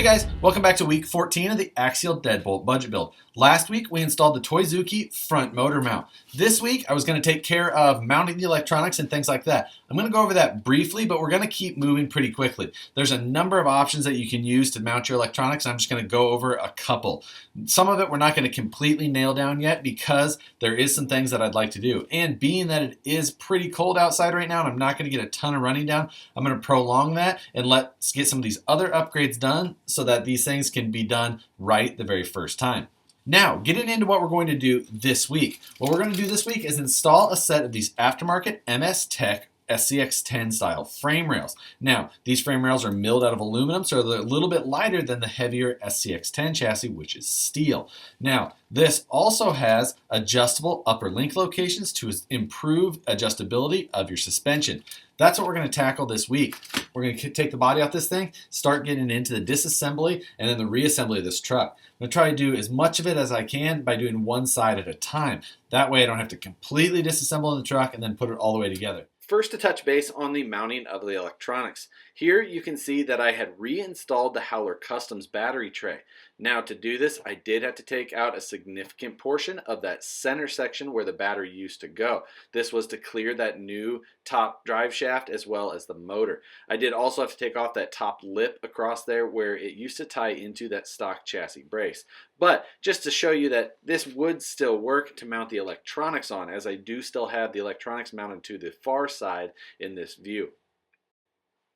Hey guys, welcome back to week 14 of the Axial Deadbolt budget build. Last week we installed the ToyZuki front motor mount. This week I was going to take care of mounting the electronics and things like that. I'm going to go over that briefly, but we're going to keep moving pretty quickly. There's a number of options that you can use to mount your electronics. I'm just going to go over a couple. Some of it we're not going to completely nail down yet because there is some things that I'd like to do. And being that it is pretty cold outside right now and I'm not going to get a ton of running down, I'm going to prolong that and let's get some of these other upgrades done so that these things can be done right the very first time. Now, getting into what we're going to do this week. What we're going to do this week is install a set of these aftermarket MS Tech SCX10 style frame rails. Now, these frame rails are milled out of aluminum, so they're a little bit lighter than the heavier SCX10 chassis, which is steel. Now, this also has adjustable upper link locations to improve adjustability of your suspension. That's what we're going to tackle this week. We're going to take the body off this thing, start getting into the disassembly and then the reassembly of this truck. I'm going to try to do as much of it as I can by doing one side at a time. That way I don't have to completely disassemble the truck and then put it all the way together. First, to touch base on the mounting of the electronics. Here you can see that I had reinstalled the Howler Customs battery tray. Now, to do this, I did have to take out a significant portion of that center section where the battery used to go. This was to clear that new top drive shaft as well as the motor. I did also have to take off that top lip across there where it used to tie into that stock chassis brace. But just to show you that this would still work to mount the electronics on, as I do still have the electronics mounted to the far side in this view.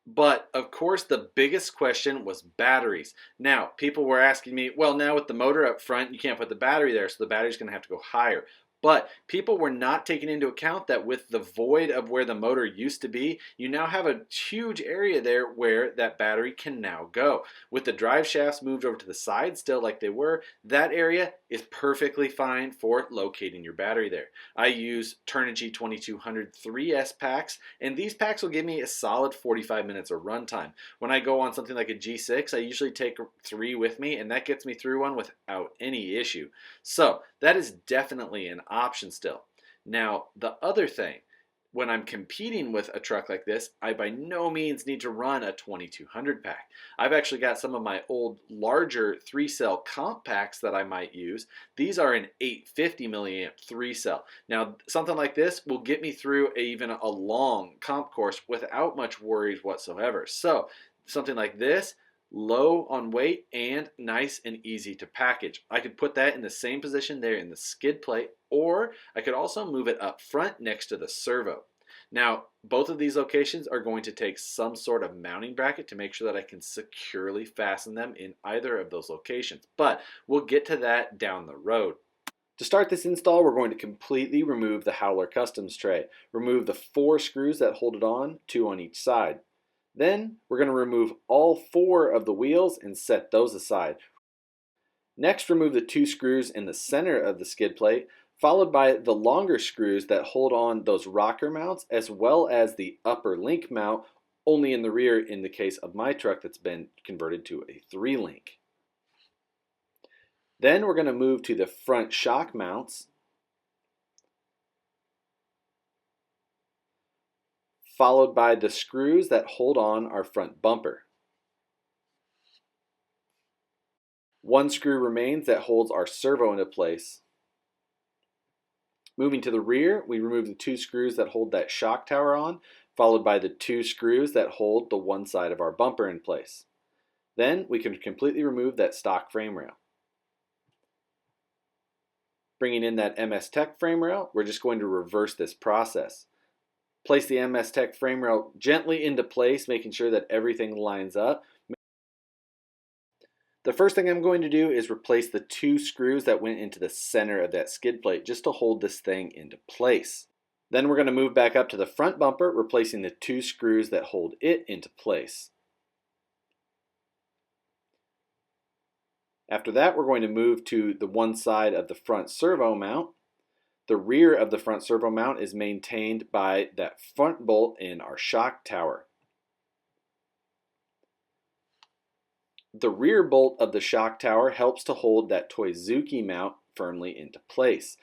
But of course the biggest question was batteries. Now people were asking me, well, now with the motor up front you can't put the battery there, so the battery's going to have to go higher. But people were not taking into account that with the void of where the motor used to be, you now have a huge area there where that battery can now go. With the drive shafts moved over to the side still like they were, that area is perfectly fine for locating your battery there. I use Turnigy 2200 3S packs, and these packs will give me a solid 45 minutes of runtime. When I go on something like a G6, I usually take 3 with me, and that gets me through one without any issue. So that is definitely an option still. Now, the other thing, when I'm competing with a truck like this, I by no means need to run a 2200 pack. I've actually got some of my old larger 3-cell comp packs that I might use. These are an 850 milliamp 3-cell. Now, something like this will get me through even a long comp course without much worries whatsoever. So, something like this, low on weight and nice and easy to package. I could put that in the same position there in the skid plate, or I could also move it up front next to the servo. Now, both of these locations are going to take some sort of mounting bracket to make sure that I can securely fasten them in either of those locations, but we'll get to that down the road. To start this install, we're going to completely remove the Howler Customs tray. Remove the 4 screws that hold it on, 2 on each side. Then we're going to remove all 4 of the wheels and set those aside. Next, remove the 2 screws in the center of the skid plate, followed by the longer screws that hold on those rocker mounts, as well as the upper link mount, only in the rear in the case of my truck that's been converted to a 3-link. Then we're going to move to the front shock mounts, followed by the screws that hold on our front bumper. 1 screw remains that holds our servo into place. Moving to the rear, we remove the 2 screws that hold that shock tower on, followed by the 2 screws that hold the one side of our bumper in place. Then we can completely remove that stock frame rail. Bringing in that MS Tech frame rail, we're just going to reverse this process. Place the MS Tech frame rail gently into place, making sure that everything lines up. The first thing I'm going to do is replace the 2 screws that went into the center of that skid plate just to hold this thing into place. Then we're going to move back up to the front bumper, replacing the 2 screws that hold it into place. After that, we're going to move to the one side of the front servo mount. The rear of the front servo mount is maintained by that front bolt in our shock tower. The rear bolt of the shock tower helps to hold that ToyZuki mount firmly into place.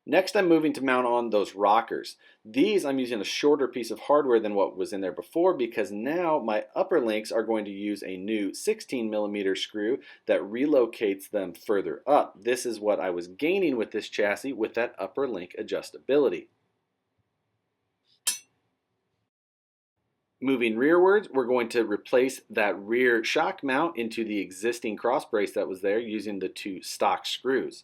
Next, I'm moving to mount on those rockers. These I'm using a shorter piece of hardware than what was in there before because now my upper links are going to use a new 16mm screw that relocates them further up. This is what I was gaining with this chassis with that upper link adjustability. Moving rearwards, we're going to replace that rear shock mount into the existing cross brace that was there using the 2 stock screws.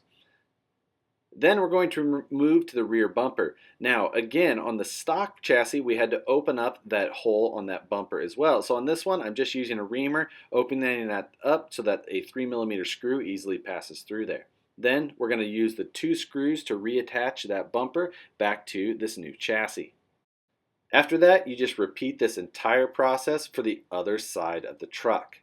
Then we're going to move to the rear bumper. Now, again, on the stock chassis, we had to open up that hole on that bumper as well. So on this one, I'm just using a reamer, opening that up so that a 3mm screw easily passes through there. Then we're going to use the 2 screws to reattach that bumper back to this new chassis. After that, you just repeat this entire process for the other side of the truck.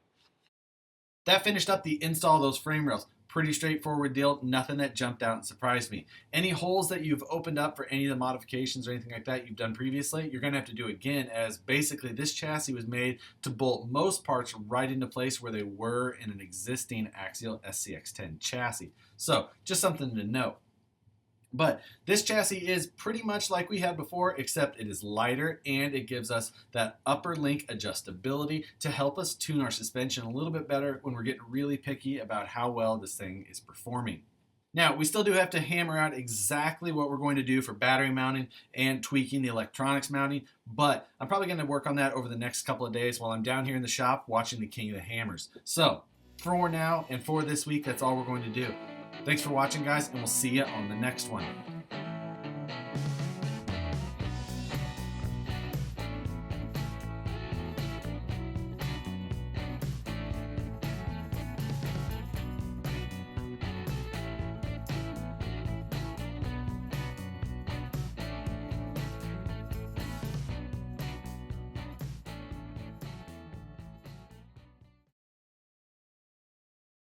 That finished up the install of those frame rails. Pretty straightforward deal, nothing that jumped out and surprised me. Any holes that you've opened up for any of the modifications or anything like that you've done previously, you're going to have to do again, as basically this chassis was made to bolt most parts right into place where they were in an existing Axial SCX10 chassis. So just something to note. But this chassis is pretty much like we had before, except it is lighter and it gives us that upper link adjustability to help us tune our suspension a little bit better when we're getting really picky about how well this thing is performing. Now, we still do have to hammer out exactly what we're going to do for battery mounting and tweaking the electronics mounting, but I'm probably going to work on that over the next couple of days while I'm down here in the shop watching the King of the Hammers. So, for now and for this week, that's all we're going to do. Thanks for watching, guys, and we'll see you on the next one.